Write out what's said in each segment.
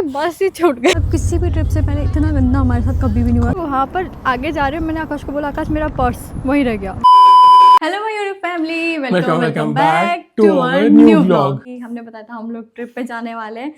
बस ही छूट गई। किसी भी ट्रिप से पहले इतना गंदा हमारे साथ कभी भी नहीं हुआ। वहाँ पर आगे जा रहे हो, मैंने आकाश को बोला आकाश मेरा पर्स वहीं रह गया। Hello my YouTube family, welcome back to our new vlog. हमने बताया था हम लोग ट्रिप पे जाने वाले हैं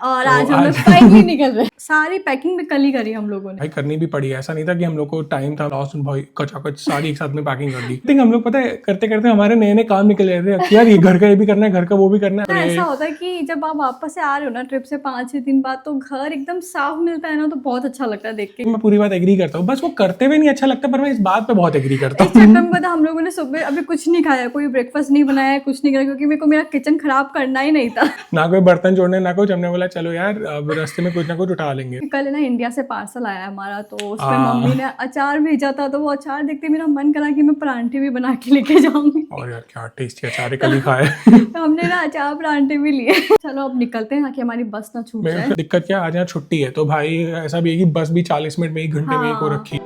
और आज हम लोग फाइनली निकल रहे हैं। सारी पैकिंग भी कल ही करी हम लोगों ने। भाई करनी भी पड़ी है, ऐसा नहीं था कि हम लोग को टाइम था लॉस भाई कचाकच सारी एक साथ में पैकिंग कर दी। थिंक हम लोग पता है करते करते हमारे नए नए काम निकल रहे थे यार, ये घर का ये भी करना है, घर का वो भी करना है। ऐसा होता है कि जब आप वापस से आ रहे हो ना ट्रिप से 5-6 दिन बाद, तो घर एकदम साफ मिलता है ना, तो बहुत अच्छा लगता है देख के। मैं पूरी बात एग्री करता हूँ, बस वो करते हुए नहीं अच्छा लगता, पर मैं इस बात पे बहुत एग्री करता हूँ। चक्कर में पता हम लोगों ने सुबह अभी कुछ नहीं खाया, कोई ब्रेकफास्ट नहीं बनाया, कुछ नहीं करा, क्योंकि मेरे को मेरा किचन खराब करना ही नहीं था। ना कोई बर्तन जोड़ने ना कुछ, हमने बोला चलो यार अब रास्ते में कुछ ना कुछ उठा लेंगे। कल ना इंडिया से पार्सल आया हमारा, तो उसमें मम्मी ने अचार भेजा था, तो वो अचार देखते मेरा मन करा कि मैं परांठे भी बना के लेके जाऊंगी। और यार क्या टेस्टी अचार कल ही खाए। तो हमने ना अचार परांठे भी लिए। चलो अब निकलते हैं ताकि हमारी बस ना छूट जाए। दिक्कत क्या, आज यहाँ छुट्टी है तो भाई ऐसा भी है कि बस भी 40 मिनट में 1 घंटे में को रखी।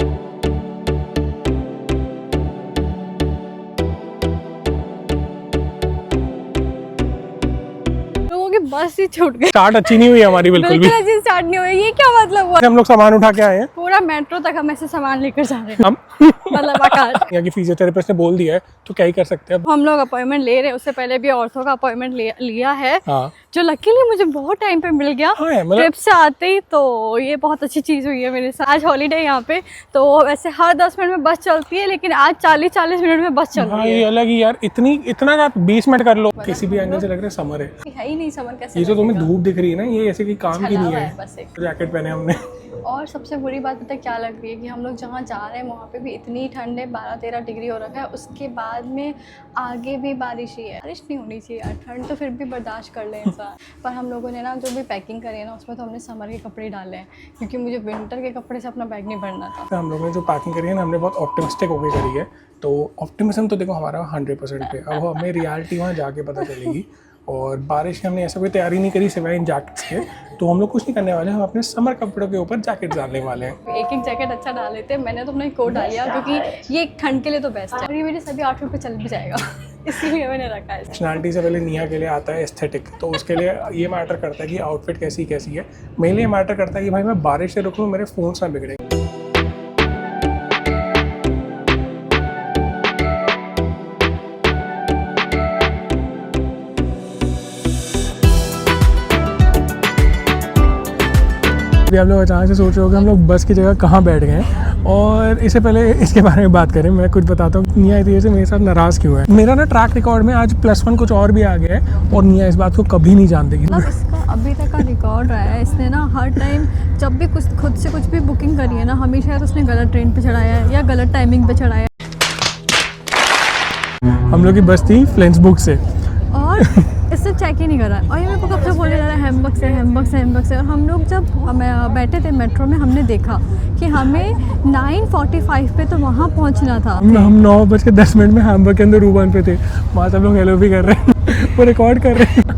बस ही छूट गई। स्टार्ट अच्छी नहीं हुई हमारी, बिल्कुल भी अच्छी स्टार्ट नहीं हुई। ये क्या मतलब हुआ? हम लोग सामान उठा के आए हैं, पूरा मेट्रो तक हम ऐसे सामान लेकर जा रहे हैं। हम मतलब आकाश यहाँ की फिजियोथेरेपिस्ट ने बोल दिया है तो क्या ही कर सकते हैं। हम लोग अपॉइंटमेंट ले रहे हैं, उससे पहले भी ऑर्थो का अपॉइंटमेंट लिया है। हाँ। जो लकीली मुझे बहुत टाइम पे मिल गया। हाँ, मतलब ट्रिप से आते ही, तो ये बहुत अच्छी चीज हुई है मेरे साथ। आज हॉलीडे यहाँ पे, तो वैसे हर 10 मिनट में बस चलती है, लेकिन आज 40-40 मिनट में बस चल रही है। ये अलग ही यार, इतना 20 मिनट कर लो। किसी भी एंगल से लग रहा है समर है ही नहीं, समर कैसे। ये जो तुम्हें धूप दिख रही है ना, ये ऐसे की काम की नहीं है। बस एक जैकेट पहने हमने। और सबसे बुरी बात पता है क्या लग रही है कि हम लोग जहाँ जा रहे हैं वहाँ पे भी इतनी ठंड है, 12-13 डिग्री हो रखा है। उसके बाद में आगे भी बारिश ही है। बारिश नहीं होनी चाहिए यार, ठंड तो फिर भी बर्दाश्त कर ले इंसान। पर हम लोगों ने ना जो भी पैकिंग करी है ना, उसमें तो हमने समर के कपड़े डाले हैं, क्योंकि मुझे विंटर के कपड़े से अपना बैग नहीं भरना था। हम लोगों ने जो पैकिंग करी है ना, हमने बहुत ऑप्टिमिस्टिक होकर करी है। तो ऑप्टिमिज्म तो देखो हमारा 100% पे, अब हमें रियलिटी वहाँ जाके पता चलेगी। और बारिश की हमने ऐसा कोई तैयारी नहीं करी सिवाय इन जैकेट्स के, तो हम लोग कुछ नहीं करने वाले, हम अपने समर कपड़ों के ऊपर जैकेट डालने वाले हैं। एक जैकेट अच्छा डाल लेते हैं। मैंने तो अपना कोट डाल लिया, क्योंकि ये ठंड के लिए तो बेस्ट है और ये मेरे सभी आउटफिट पे चल भी जाएगा, इसीलिए मैंने रखा है। पर्सनैलिटी से पहले निया के लिए आता है एस्थेटिक, तो उसके लिए ये मैटर करता है कि आउटफिट कैसी है। मेरे लिए मैटर करता है कि भाई मैं बारिश से रुकूँ, मेरे फ़ोन ना बिगड़े। अभी आप लोग अचानक से सोच रहे हो कि हम लोग बस की जगह कहाँ बैठ गए हैं, और इससे पहले इसके बारे में बात करें, मैं कुछ बताता हूँ निया इस से मेरे साथ नाराज़ क्यों है। मेरा ना ट्रैक रिकॉर्ड में आज +1 कुछ और भी आ गया है, और निया इस बात को कभी नहीं जानती। मतलब इसका अभी तक का रिकॉर्ड रहा है, इसने ना हर टाइम जब भी कुछ खुद से कुछ भी बुकिंग करी है ना, हमेशा या तो उसने गलत ट्रेन पे चढ़ाया है या गलत टाइमिंग पे चढ़ाया है। हम लोग की बस थी फ्लेंसबुक से, और इससे चेक ही नहीं करा। और ये मेरे को कब से बोले जा रहा है हैम्बर्ग से। और हम लोग जब बैठे थे मेट्रो में, हमने देखा कि हमें 9:45 पे तो वहाँ पहुँचना था। हम 9:10 में हैम्बर्ग के अंदर रूबन पे थे, वहाँ सब लोग हेलो भी कर रहे हैं, वो रिकॉर्ड कर रहे हैं।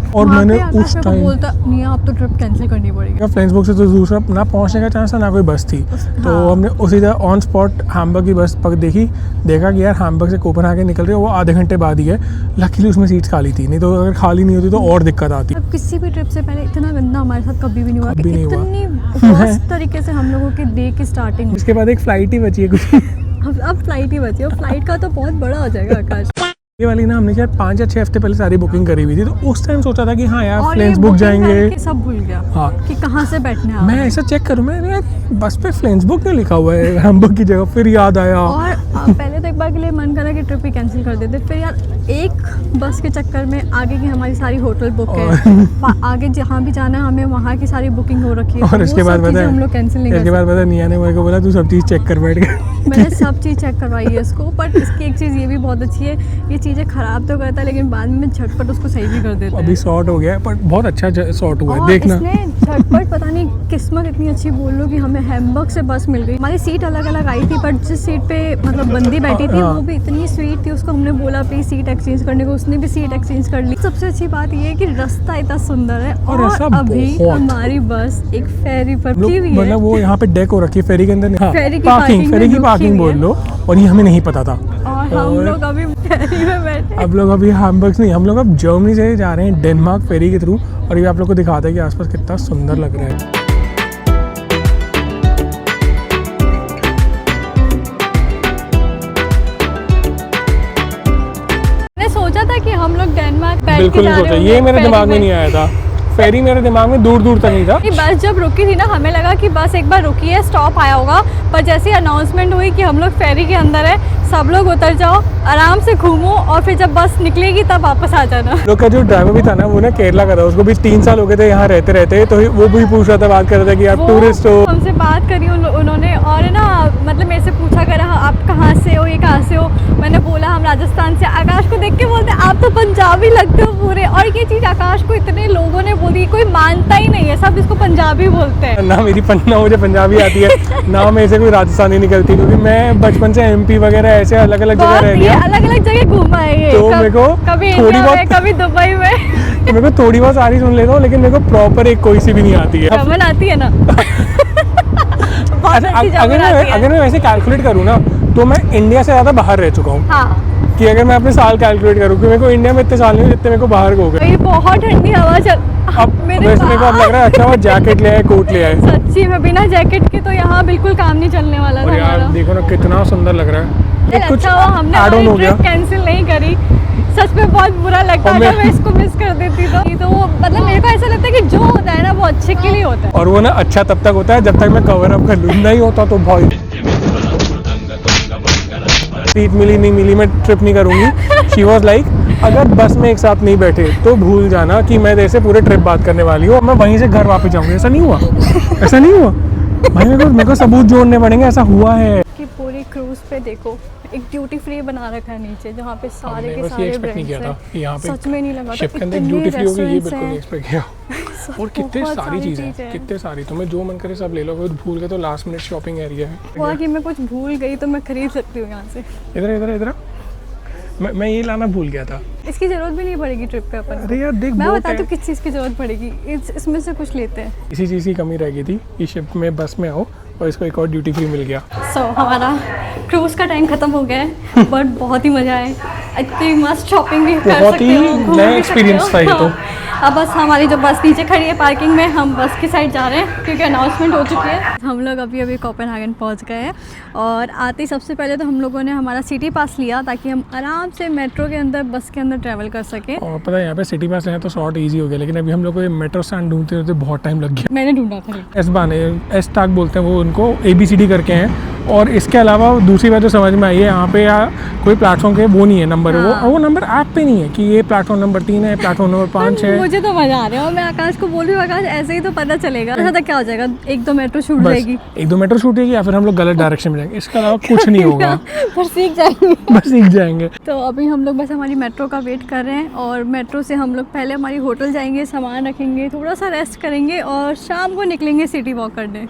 और मैंने उस टाइम बोलता नहीं, आप तो ट्रिप कैंसिल करनी पड़ेगी। फ्लेंसबुक से तो दूसरा ना पहुंचने का चांस था, ना कोई बस थी। तो हमने उसी तरह ऑन स्पॉट हैम्बर्ग की बस देखा कि यार हैम्बर्ग से कोपेनहेगन निकल रही है, वो आधे घंटे बाद ही है। लकीली उसमें सीट्स खाली थी, नहीं तो अगर खाली नहीं होती तो और दिक्कत आती। अब किसी भी ट्रिप से पहले इतना गंदा हमारे साथ कभी भी नहीं हुआ। कभी नहीं हुआ। इतनी वर्स्ट तरीके से हम लोगों के डे की स्टार्टिंग। इसके बाद एक फ्लाइट ही बची है कुछ। अब फ्लाइट ही बची है, फ्लाइट का तो बहुत बड़ा हो जाएगा आकाश। ये वाली ना हमने शायद 5 या 6 हफ्ते पहले सारी बुकिंग करी हुई थी, तो उस टाइम सोचा था कि हाँ यार फ्लेंसबुक जाएंगे, सब भूल गया। हाँ कि कहाँ से बैठने है। मैं ऐसा चेक करूँ, मैं यार बस पे फ्लेंसबुक क्यों लिखा हुआ है हैम्बर्ग की जगह, फिर याद आया। और पहले तो एक बार के लिए मन करा कि ट्रिप ही कैंसिल कर देते, फिर यार एक बस के चक्कर में आगे की हमारी सारी होटल बुक है, आगे जहाँ भी जाना है हमें वहाँ की सारी बुकिंग हो रखी है। और इसके बाद हम लोग कैंसिल नहीं कर सकते। इसके बाद निया ने मेरे को बोला तू सब चीज़ चेक कर बैठ गया। मैंने सब चीज़ चेक करवाई है इसको, बट इसकी एक चीज़ ये भी बहुत अच्छी है, ये चीज़ें ख़राब तो करता है लेकिन बाद में झटपट उसको सही भी कर देता है। अभी सॉर्ट हो गया है, पर बहुत अच्छा सॉर्ट हुआ है, देखना। इसने झटपट पता नहीं किस्मत इतनी अच्छी बोल लो कि हमें हैम्बर्ग से बस मिल गई। हमारी सीट अलग अलग आई थी, पर जिस सीट पे मतलब बंदी बैठी थी वो भी इतनी स्वीट थी। उसको हमने बोला प्लीज सीट एक्सचेंज करने को, उसने भी सीट एक्सचेंज कर ली। सबसे अच्छी बात ये है कि रास्ता इतना सुंदर है, और अभी हमारी बस एक फेरी पर की हुई है। मतलब वो यहाँ पे डेक हो रखी है फेरी के अंदर, फेरी की पार्किंग बोल लो, और ये हमें नहीं पता था। और और हम लोग अभी फेरी में बैठे। अब लोग अभी हैम्बर्ग्स नहीं, हम लोग अब जर्मनी से जा रहे हैं डेनमार्क फेरी के थ्रू। और ये आप लोग को दिखाते हैं कि आसपास कितना सुंदर लग रहा है। मैंने सोचा था कि हम लोग डेनमार्क बैठ के बिल्कुल जा नहीं रहे सोचा, होंगे ये मेरे फेरी दिमाग में नहीं आया था। फेरी मेरे दिमाग में दूर दूर तक नहीं था। ये बस जब रुकी थी ना, हमें लगा कि बस एक बार रुकी है, स्टॉप आया होगा। पर जैसे अनाउंसमेंट हुई कि हम लोग फेरी के अंदर है, सब लोग उतर जाओ, आराम से घूमो और फिर जब बस निकलेगी तब वापस आ जाना। लोग का जो ड्राइवर भी था ना, वो ना केरला का था, उसको भी 3 साल हो गए थे यहाँ रहते रहते। तो वो भी पूछ रहा था, बात कर रहा था कि आप टूरिस्ट हो। हमसे बात करी उन्होंने और ना मतलब मेरे से पूछा करा आप कहाँ से हो, ये कहाँ से हो। मैंने बोला हम राजस्थान से। आकाश को देख के बोलते आप तो पंजाबी लगते हो पूरे। और ये चीज़ आकाश को इतने लोगों ने बोली, कोई मानता ही नहीं है, सब इसको पंजाबी बोलते हैं। ना मुझे पंजाबी आती है ना मेरे से कोई राजस्थानी निकलती, क्योंकि मैं बचपन से MP वगैरह ऐसे अलग अलग जगह रह लिया, अलग अलग जगह घूमा है ये। तो मेरे को कभी थोड़ी इंडिया बहुत में, कभी दुबई में। मेरे को थोड़ी बहुत सारी सुन लेता हूँ, लेकिन मेरे को प्रॉपर एक कोई सी भी नहीं आती है। जर्मन आती है ना। बहुत अच्छी जर्मन आती है। अगर मैं वैसे कैलकुलेट करूँ ना, तो मैं इंडिया से ज़्यादा बाहर रह चुका हूँ। हाँ, कि अगर मैं अपने साल कैलकुलेट करूँ, कि मेरे को इंडिया में इतने साल नहीं हुए जितने मेरे को बाहर हो गए। ये बहुत ठंडी हवा चल। अब वैसे मेरे को अब लग रहा है अच्छा वो जैकेट ले आए, कोट ले आए। सच्ची में बिना जैकेट के तो यहाँ बिल्कुल काम नहीं चलने वाला और था यार हमारा। देखो ना कितना सुंदर लग रहा है। यार कुछ अच्छा हुआ हमने ऐड ऑन हो हमारी गया। ट्रिप कैंसिल नहीं करी। सच में बहुत बुरा लगता और अगर मैं इसको मिस कर देती तो वो मतलब मेरे को ऐसा लगता है कि जो होता है ना वो अच्छे के लिए होता है। और वो ना अच्छा तब तक होता है जब तक मैं कवर अप कर लूँ, नहीं होता तो बहुत सीट मिली नहीं मिली मैं ट्रिप नहीं करूँगी। शी वॉज लाइक अगर बस में एक साथ नहीं बैठे तो भूल जाना कि मैं तेरे से पूरे ट्रिप बात करने वाली हूँ, मैं वहीं से घर वापस जाऊँगी। ऐसा नहीं हुआ, ऐसा नहीं हुआ भाई। मेरे को सबूत जोड़ने पड़ेंगे, ऐसा हुआ है। कि पूरी क्रूज पे देखो एक ड्यूटी फ्री बना रखा है नीचे, जहाँ पे सारे हमने के बस ये सारे एक्सपेक्ट नहीं ब्रांड्स किया था कि यहाँ हैं। पे सच में नहीं लगा शिप के था अंदर इतने ड्यूटी फ्री होगी, ये रेस्टोरेंट्स बिल्कुल नहीं हैं। एक्सपेक्ट किया। और कितने बहुत सारी चीज़ें चीज़ें हैं, हैं। कितने सारी, तुम्हें जो मन करे सब ले लो। कोई भूल गए तो लास्ट मिनट शॉपिंग एरिया है। हुआ कि मैं कुछ भूल गई तो मैं खरीद सकती हूँ यहाँ से। इधर इधर इधर मैं ये लाना भूल गया था। इसकी जरूरत भी नहीं पड़ेगी ट्रिप पे अपन को। अरे यार देख मैं बोट बता है। दूँ किस चीज़ की जरूरत पड़ेगी, इसमें से कुछ लेते हैं। इसी चीज़ की कमी रह गई थी कि शिप में बस में आओ और इसको एक और ड्यूटी फ्री मिल गया। हमारा क्रूज का टाइम खत्म हो गया है, बट बहुत ही मजा आया। इतनी मस्त शॉपिंग भी कर बहुत सकते ही हो, घूम नया भी एक्सपीरियंस सकते था ये हो। तो। हाँ। अब बस हमारी जो बस नीचे खड़ी है पार्किंग में, हम बस की साइड जा रहे हैं क्योंकि अनाउंसमेंट हो चुकी है। हम लोग अभी कोपेनहेगन पहुंच गए हैं और आते ही सबसे पहले तो हम लोगों ने हमारा सिटी पास लिया ताकि हम आराम से मेट्रो के अंदर, बस के अंदर ट्रैवल कर सकें। और पता है यहाँ पे सिटी पास है तो शॉर्ट इजी हो गया, लेकिन अभी हम लोग को ये मेट्रो स्टैंड ढूंढते बहुत टाइम लग गया। मैंने ढूंढा था। एस बाने एस टाक बोलते हैं वो, उनको ABCD करके हैं। और इसके अलावा दूसरी बात जो समझ में आई है, यहाँ पे कोई प्लेटफॉर्म के वो नहीं है नंबर। हाँ। वो नंबर ऐप पे नहीं है कि ये प्लेटफॉर्म नंबर 3 है, प्लेटफॉर्म नंबर 5 है। मुझे तो मजा आ रहा है और मैं आकाश को बोल रही हूँ आकाश ऐसे ही तो पता चलेगा। ऐसा तो क्या हो जाएगा, एक दो मेट्रो छूट बस जाएगी, 1-2 मेट्रो छूट जाएगी या फिर हम लोग गलत डायरेक्शन में जाएंगे। इसके अलावा कुछ नहीं होगा। पर सीख जाएंगे। बस सीख जाएंगे। तो अभी हम लोग बस हमारी मेट्रो का वेट कर रहे हैं और मेट्रो से हम लोग पहले हमारी होटल जाएंगे, सामान रखेंगे, थोड़ा सा रेस्ट करेंगे और शाम को निकलेंगे सिटी वॉक करने।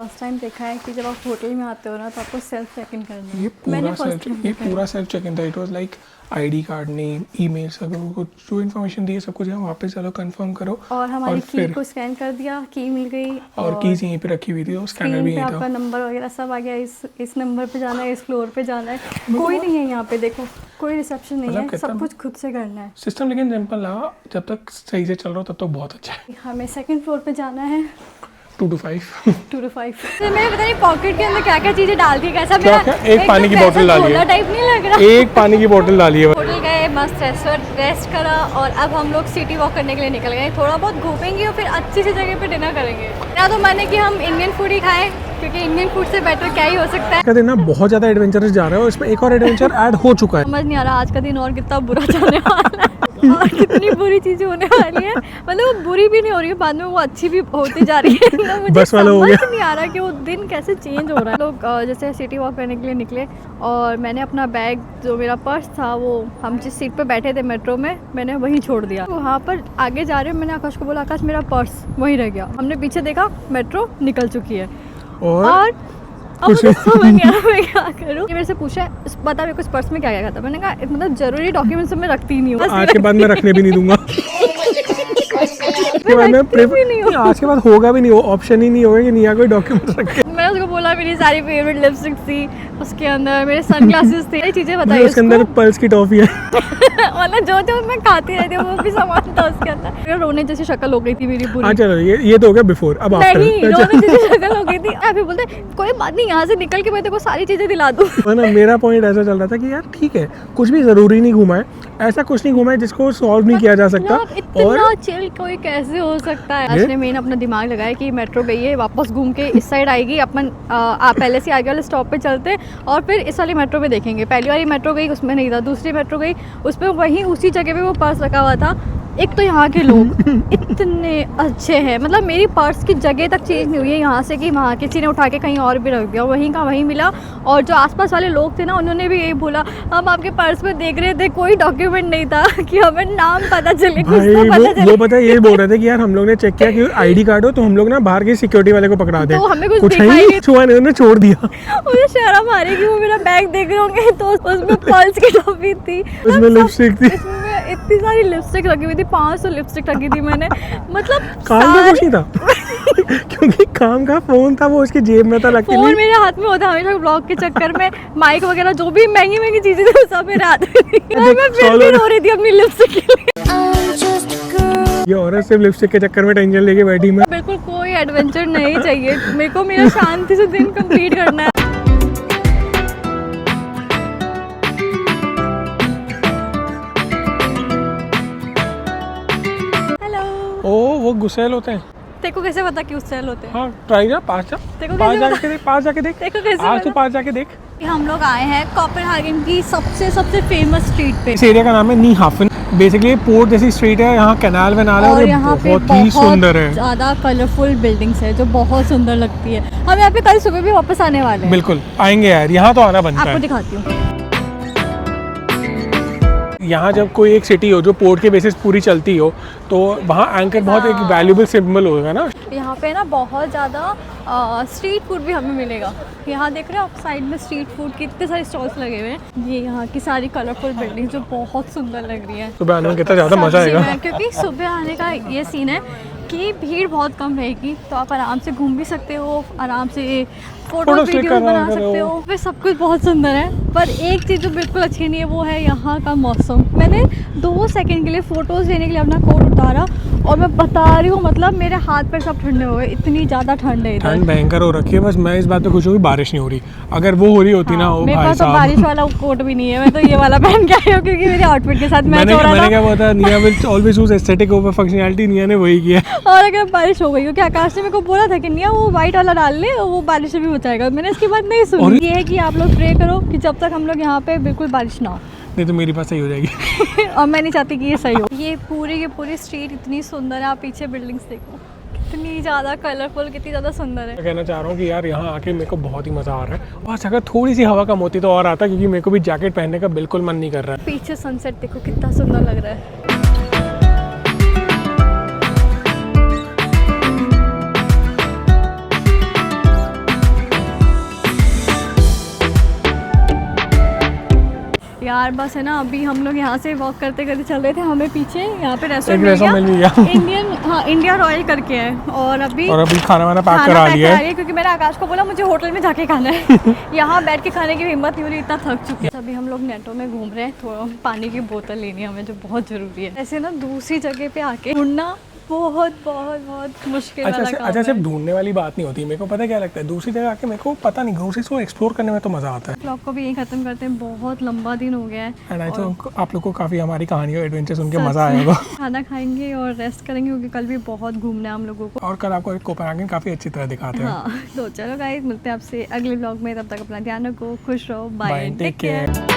फर्स्ट टाइम देखा है कि जब आप होटल में आते हो ना तो आपको सेल्फ चेक इन करना है। ये पूरा सेल्फ चेक इन था। It was like ID card, name, email, सब कुछ जो इन्फॉर्मेशन दी है सब कुछ यहाँ वापस चलो कंफर्म करो। और हमारी की को स्कैन कर दिया, की मिल गई और कीज यहीं पे रखी हुई थी और स्कैनर भी यहीं आपका था। नंबर वगैरह सब आ गया। इस नंबर पे जाना है, इस फ्लोर पे जाना है। कोई नहीं है यहाँ पे, देखो कोई रिसेप्शन नहीं है, सब कुछ खुद से करना है। सिस्टम लेकिन सिंपल लगा, जब तक सही से चल रहा हो तब तो बहुत अच्छा है। हमें सेकंड फ्लोर पे जाना है। 2 to 5 2 to 5। मैंने पता नहीं पॉकेट के अंदर क्या क्या चीजें डाल दी, कैसा क्या मेरा क्या? एक पानी की बोतल डाली है, टाइप नहीं लग रहा। एक पानी की बोतल डाली है। होटल गए, मस्त रेस्ट करा और अब हम लोग सिटी वॉक करने के लिए निकल गए। थोड़ा बहुत घूमेंगे और फिर अच्छी सी जगह पे डिनर करेंगे। या तो मैंने कि हम इंडियन फूड ही खाएं क्योंकि इंडियन फूड से बेटर क्या ही हो सकता है। का दिन ना बहुत ज़्यादा एडवेंचरस जा रहा है और इसमें एक और एडवेंचर ऐड हो चुका है। समझ नहीं आ रहा आज का दिन और कितना बुरा जाने वाला है और कितनी बुरी चीजें होने वाली है। मतलब वो बुरी भी नहीं हो रही है, बाद में वो अच्छी भी होती जा रही है। तो मुझे बस वाला हो गया। समझ नहीं आ रहा कि वो दिन कैसे चेंज हो रहा है। लोग जैसे सिटी वॉक करने के लिए निकले और मैंने अपना बैग, जो मेरा पर्स था, वो हम जिस सीट पे बैठे थे मेट्रो में, मैंने वहीं छोड़ दिया। वहाँ पर आगे जा रहे हैं, मैंने आकाश को बोला आकाश मेरा पर्स वहीं रह गया। हमने पीछे देखा मेट्रो निकल चुकी है और अब मुझे समझ नहीं आ रहा मैं क्या करूँ। मेरे से पूछा बता मेरे को पर्स में क्या क्या था। मैंने कहा मतलब जरूरी डॉक्यूमेंट्स मैं रखती ही नहीं हूँ। आज के बाद मैं रखने भी नहीं दूंगा। आज के बाद होगा भी नहीं, वो ऑप्शन ही नहीं होगा कि नहीं कोई डॉक्यूमेंट रखे। मैं उसको बोला मेरी सारी फेवरेट लिपस्टिक थी, उसके अंदर मेरे सनग्लासेस थे, ये चीजें बताई उसके अंदर पल्स की टॉफी है। मतलब जो जो मैं खाती रहती हूँ वो भी सामान था उसके अंदर। मेरा रोने जैसी शक्ल हो गई थी मेरी पूरी। हाँ चलो ये तो हो गया बिफोर, अब आफ्टर। नहीं, रोने जैसी शक्ल हो गई थी। अभी बोलते कोई बात नहीं, यहाँ से निकल के मैं तेरे को सारी चीजें दिला दूँ। ना मेरा पॉइंट ऐसा चल रहा था कि यार ठीक है, कुछ भी जरूरी नहीं घूमा है, ऐसा कुछ नहीं घूमा है जिसको सॉल्व नहीं किया जा सकता। इतना चिल कोई कैसे हो सकता है? आज ने मैंने अपना दिमाग लगाया कि मेट्रो गई है, वापस घूम के इस साइड आएगी, अपन पहले से आगे वाले स्टॉप पे चलते और फिर इस वाली मेट्रो पे देखेंगे। पहली वाली मेट्रो गई उसमें नहीं था, दूसरी मेट्रो गई उसमें वहीं उसी जगह पे वो पर्स रखा हुआ था। एक तो यहाँ के लोग इतने अच्छे हैं, मतलब मेरी पर्स की जगह तक चेंज नहीं हुई है यहाँ से कि वहाँ किसी ने उठा के कहीं और भी रख दिया, वहीं का वहीं मिला। और जो आसपास वाले लोग थे ना, उन्होंने भी यही बोला, हम आपके पर्स में देख रहे थे कोई डॉक्यूमेंट नहीं था कि हमें नाम पता चले, कुछ तो पता चले। वो पता है, ये बोल रहे थे कि यार हम लोग ने चेक किया कि आईडी कार्ड हो तो हम लोग ना बाहर के सिक्योरिटी वाले को पकड़ा दे, तो हमें कुछ कुछ दिखाई नहीं, छुआ नहीं, उन्होंने छोड़ दिया। मुझे शर्म आ रही कि वो मेरा बैग देख रहे होंगे, तो उसमें पर्स की टॉफी थी, उसमें लिपस्टिक थी, इतनी सारी लिपस्टिक रखी हुई थी, 500 लिपस्टिक रखी थी मैंने। मतलब काम का कुछ नहीं था क्योंकि काम का फोन था, वो उसकी जेब में था, लगती फोन मेरे हाथ में होता हमेशा ब्लॉग के चक्कर में। माइक वगैरह जो भी महंगी महंगी चीजें थी वो सब मेरे हाथ में थी। मैं फिर भी रो रही थी अपनी लिपस्टिक के लिए। ये औरत सिर्फ लिपस्टिक के चक्कर में टेंशन लेके बैठी। मैं बिल्कुल कोई एडवेंचर नहीं चाहिए मेरे को, मेरा शांति से दिन कंप्लीट करना है। ओ वो गुस्सेल होते हैं। तेरे को कैसे पता कि उस सेल होते हैं? हाँ ट्राई जा, पास जा, पास जाके देख, पास जाके देख, तेरे को कैसे आज तो पता? पास जाके देख। हम लोग आए हैं कोपेनहेगन की सबसे फेमस स्ट्रीट पे। इस एरिया का नाम है नीहाफन। बेसिकली पोर्ट जैसी स्ट्रीट है, यहाँ कैनाल वैनाल है और और यहाँ पे बहुत ही सुंदर है, ज़्यादा कलरफुल बिल्डिंग्स है जो बहुत सुंदर लगती है। हम यहाँ पे कल सुबह भी वापस आने वाले हैं। बिल्कुल आएंगे यार, यहाँ तो आना बनता आपको है। दिखाती हूँ। यहाँ जब कोई एक सिटी हो जो पोर्ट के बेसिस पूरी चलती हो तो वहाँ एंकर बहुत एक वैल्यूबल सिंबल होगा ना। यहाँ पे ना बहुत ज़्यादा स्ट्रीट फूड भी हमें मिलेगा। यहाँ देख रहे हो आप साइड में स्ट्रीट फूड के इतने सारे स्टॉल्स लगे हुए हैं। ये यहाँ की सारी कलरफुल बिल्डिंग जो बहुत सुंदर लग रही है। सुबह आने में कितना ज़्यादा मज़ा आएगा, क्योंकि सुबह आने का ये सीन है कि भीड़ बहुत कम रहेगी, तो आप आराम से घूम भी सकते हो, आराम से फोटो वीडियो बना सकते हो, फिर सब कुछ बहुत सुंदर है। पर एक चीज़ जो बिल्कुल अच्छी नहीं है वो है यहाँ का मौसम। मैंने 2 सेकंड के लिए फ़ोटोज़ लेने के लिए अपना कोट उतारा और मैं बता रही हूँ, मतलब मेरे हाथ पैर सब ठंडे हो गए, इतनी ज़्यादा ठंड है इधर। ठंड भयंकर हो रखी है। बस मैं इस बात पे खुश हूँ कि बारिश नहीं हो रही। अगर वो हो रही होती ना, ओ मेरे भाई पास तो साहब, बारिश वाला कोट भी नहीं है, मैं तो ये वाला पहन के आई हूँ क्योंकि मेरे आउटफिट के साथ मैच हो रहा था। मैंने क्या बोला था, निया will always choose aesthetic over functionality. निया ने वही किया। और अगर बारिश हो गई, क्योंकि आकाश ने मेरे को बोला था कि निया वो व्हाइट वाला डाल ले, वो बारिश से भी बचाएगा। मैंने इसकी बात नहीं सुनी। ये है कि आप लोग प्रे करो कि जब तक हम लोग यहाँ पे बिल्कुल बारिश ना हो, नहीं तो मेरी बात सही हो जाएगी। और मैं नहीं चाहती कि ये सही हो। ये पूरी की पूरी स्ट्रीट इतनी सुंदर है, आप पीछे बिल्डिंग्स देखो कितनी ज़्यादा कलरफुल, कितनी ज़्यादा सुंदर है। मैं कहना चाह रहा हूँ कि यार यहाँ आके मेरे को बहुत ही मज़ा आ रहा है। बस अगर थोड़ी सी हवा कम होती तो और आता, क्योंकि मेरे को भी जैकेट पहनने का बिल्कुल मन नहीं कर रहा है। पीछे सनसेट देखो कितना सुंदर लग रहा है। यार बस है ना, अभी हम लोग यहाँ से वॉक करते करते चल रहे थे, हमें पीछे यहाँ पे रेस्टोरेंट मिल गया इंडियन, हाँ इंडिया रॉयल करके है। और अभी खाना वाना पैक करा लिया है, क्योंकि मैंने आकाश को बोला मुझे होटल में जाके खाना है। यहाँ बैठ के खाने की हिम्मत नहीं हो रही, इतना थक चुके हैं। अभी हम लोग नेटो में घूम रहे हैं, थोड़ा पानी की बोतल लेनी है हमें, जो बहुत ज़रूरी है। ऐसे ना दूसरी जगह पे आके ढूंढना बहुत बहुत बहुत मुश्किल वाला काम है। अच्छा सिर्फ ढूंढने वाली बात नहीं होती। मेरे को पता क्या लगता है, दूसरी जगह आके मेरे को पता नहीं ग्रोसरीज को एक्सप्लोर करने में तो मज़ा आता है। ब्लॉग को भी यही खत्म करते हैं, बहुत लंबा दिन हो गया है। एंड आई थिंक आप लोग को काफ़ी हमारी कहानी और एडवेंचर सुन के मज़ा आएगा। खाना खाएंगे और रेस्ट करेंगे क्योंकि कल भी बहुत घूमना है हम लोगों को, और कल आपको कोपेनहेगन काफ़ी अच्छी तरह दिखाते हैं। हाँ तो चलो गाइस, मिलते हैं आपसे अगले ब्लॉग में। तब तक अपना ध्यान रखो, खुश रहो, बाय, टेक केयर।